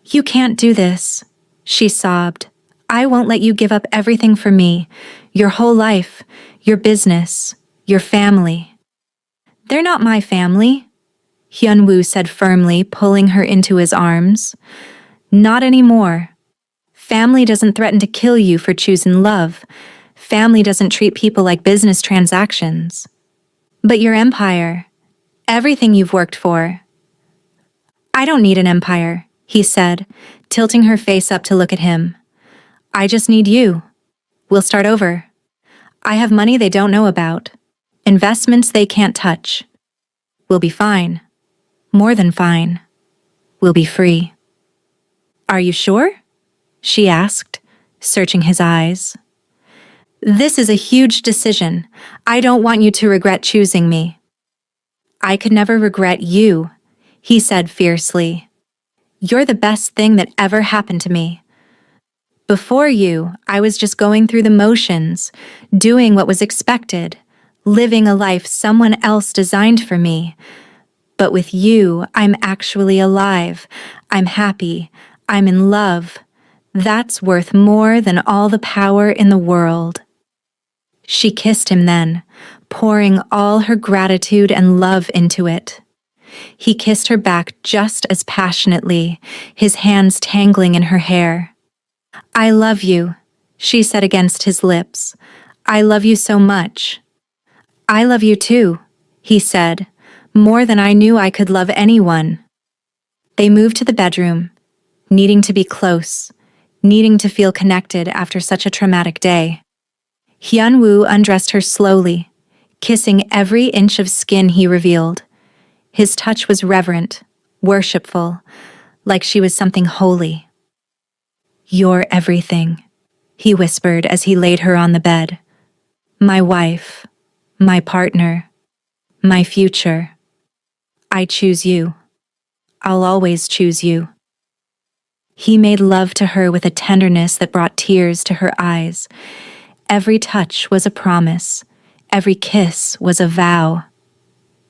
You can't do this, she sobbed. I won't let you give up everything for me, your whole life, your business, your family. They're not my family, Hyun-woo said firmly, pulling her into his arms. Not anymore. Family doesn't threaten to kill you for choosing love. Family doesn't treat people like business transactions. But your empire, everything you've worked for. I don't need an empire, he said, tilting her face up to look at him. I just need you. We'll start over. I have money they don't know about. Investments they can't touch. We'll be fine. More than fine. We'll be free. Are you sure? She asked, searching his eyes. This is a huge decision. I don't want you to regret choosing me. I could never regret you, he said fiercely. You're the best thing that ever happened to me. Before you, I was just going through the motions, doing what was expected, living a life someone else designed for me. But with you, I'm actually alive. I'm happy. I'm in love. That's worth more than all the power in the world. She kissed him then, pouring all her gratitude and love into it. He kissed her back just as passionately, his hands tangling in her hair. I love you, she said against his lips. I love you so much. I love you too, he said, more than I knew I could love anyone. They moved to the bedroom, needing to be close, needing to feel connected after such a traumatic day. Hyun-woo undressed her slowly, kissing every inch of skin he revealed. His touch was reverent, worshipful, like she was something holy. You're everything, he whispered as he laid her on the bed. My wife, my partner, my future. I choose you. I'll always choose you. He made love to her with a tenderness that brought tears to her eyes. Every touch was a promise. Every kiss was a vow.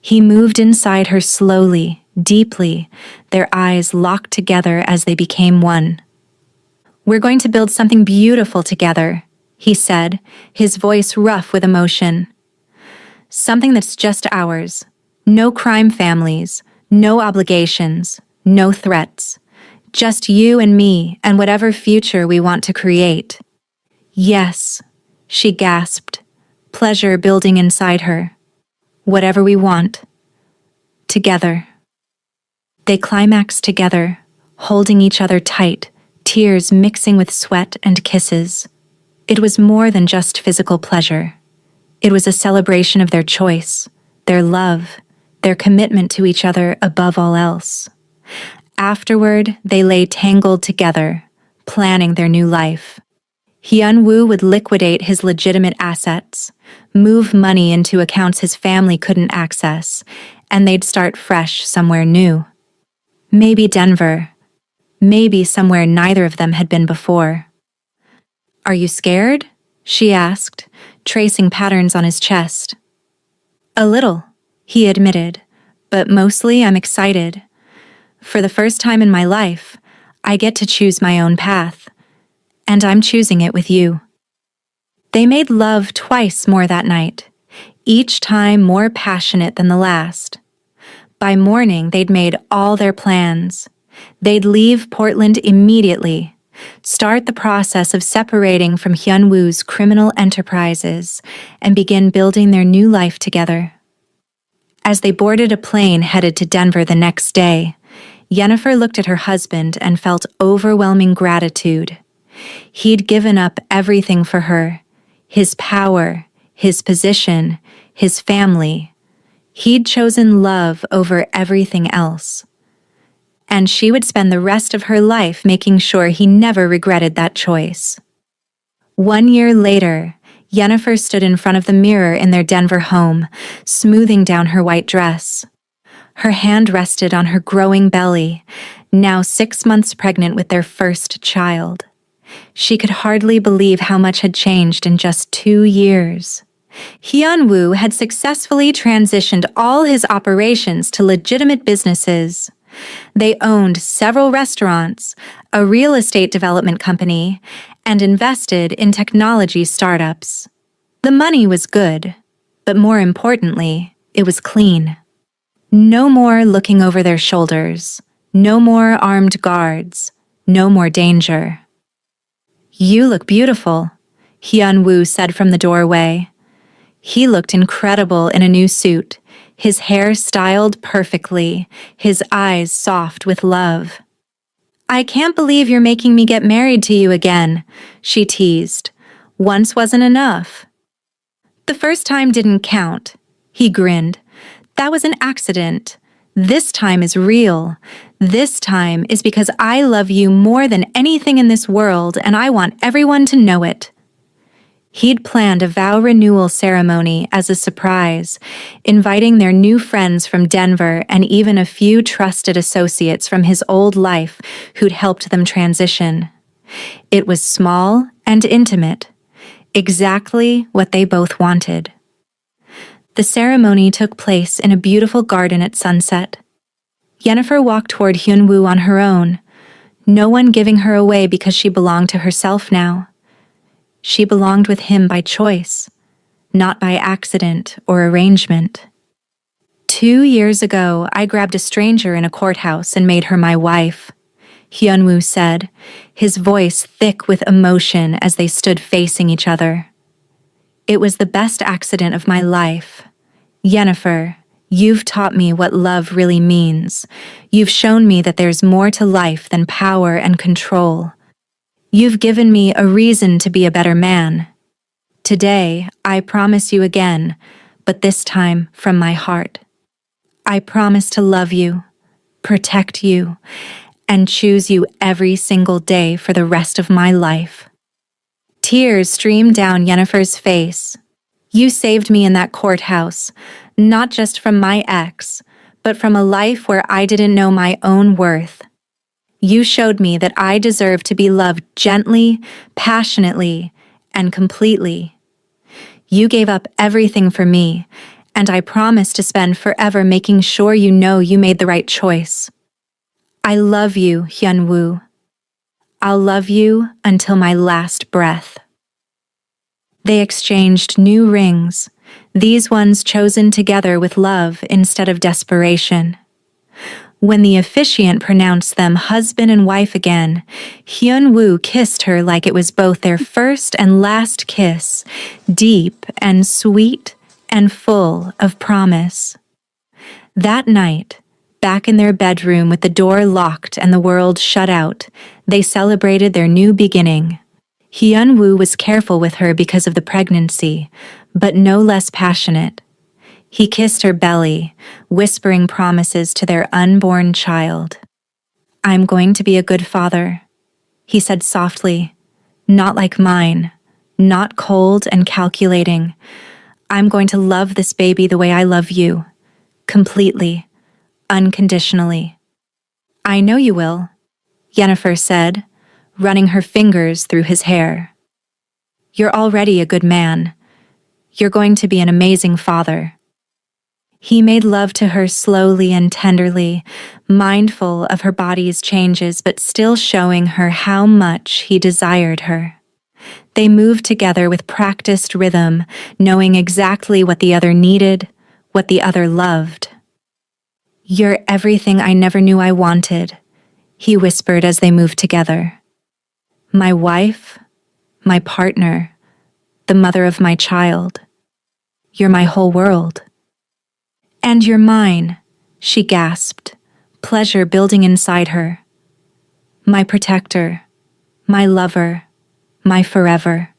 He moved inside her slowly, deeply, their eyes locked together as they became one. We're going to build something beautiful together, he said, his voice rough with emotion. Something that's just ours. No crime families, no obligations, no threats. Just you and me and whatever future we want to create. Yes, she gasped, pleasure building inside her. Whatever we want. Together. They climaxed together, holding each other tight, tears mixing with sweat and kisses. It was more than just physical pleasure. It was a celebration of their choice, their love, their commitment to each other above all else. Afterward, they lay tangled together, planning their new life. Hyun-woo would liquidate his legitimate assets, move money into accounts his family couldn't access, and they'd start fresh somewhere new. Maybe Denver. Maybe somewhere neither of them had been before. Are you scared? She asked, tracing patterns on his chest. A little, he admitted, but mostly I'm excited. For the first time in my life, I get to choose my own path, and I'm choosing it with you. They made love twice more that night, each time more passionate than the last. By morning, they'd made all their plans. They'd leave Portland immediately, start the process of separating from Hyun-woo's criminal enterprises, and begin building their new life together. As they boarded a plane headed to Denver the next day, Yennefer looked at her husband and felt overwhelming gratitude. He'd given up everything for her: his power, his position, his family. He'd chosen love over everything else. And she would spend the rest of her life making sure he never regretted that choice. 1 year later, Yennefer stood in front of the mirror in their Denver home, smoothing down her white dress. Her hand rested on her growing belly, now 6 months pregnant with their first child. She could hardly believe how much had changed in just 2 years. Hyunwoo had successfully transitioned all his operations to legitimate businesses. They owned several restaurants, a real estate development company, and invested in technology startups. The money was good, but more importantly, it was clean. No more looking over their shoulders, no more armed guards, no more danger. "You look beautiful," Hyunwoo said from the doorway. He looked incredible in a new suit, his hair styled perfectly, his eyes soft with love. "I can't believe you're making me get married to you again," she teased. "Once wasn't enough." "The first time didn't count," he grinned. "That was an accident. This time is real. This time is because I love you more than anything in this world, and I want everyone to know it." He'd planned a vow renewal ceremony as a surprise, inviting their new friends from Denver and even a few trusted associates from his old life who'd helped them transition. It was small and intimate, exactly what they both wanted. The ceremony took place in a beautiful garden at sunset. Yennefer walked toward Hyunwoo on her own, no one giving her away because she belonged to herself now. She belonged with him by choice, not by accident or arrangement. 2 years ago, I grabbed a stranger in a courthouse and made her my wife, Hyunwoo said, his voice thick with emotion as they stood facing each other. "It was the best accident of my life. Yennefer, you've taught me what love really means. You've shown me that there's more to life than power and control. You've given me a reason to be a better man. Today, I promise you again, but this time from my heart. I promise to love you, protect you, and choose you every single day for the rest of my life." Tears streamed down Yennefer's face. "You saved me in that courthouse, not just from my ex, but from a life where I didn't know my own worth. You showed me that I deserve to be loved gently, passionately, and completely. You gave up everything for me, and I promise to spend forever making sure you know you made the right choice. I love you, Hyunwoo. I'll love you until my last breath." They exchanged new rings, these ones chosen together with love instead of desperation. When the officiant pronounced them husband and wife again, Hyunwoo kissed her like it was both their first and last kiss, deep and sweet and full of promise. That night, back in their bedroom with the door locked and the world shut out, they celebrated their new beginning. Hyunwoo was careful with her because of the pregnancy, but no less passionate. He kissed her belly, whispering promises to their unborn child. "I'm going to be a good father," he said softly, "not like mine, not cold and calculating. I'm going to love this baby the way I love you, completely, unconditionally." "I know you will," Yennefer said, running her fingers through his hair. "You're already a good man. You're going to be an amazing father." He made love to her slowly and tenderly, mindful of her body's changes but still showing her how much he desired her. They moved together with practiced rhythm, knowing exactly what the other needed, what the other loved. "You're everything I never knew I wanted," he whispered as they moved together. "My wife, my partner, the mother of my child. You're my whole world." And you're mine, she gasped, pleasure building inside her. My protector, my lover, my forever.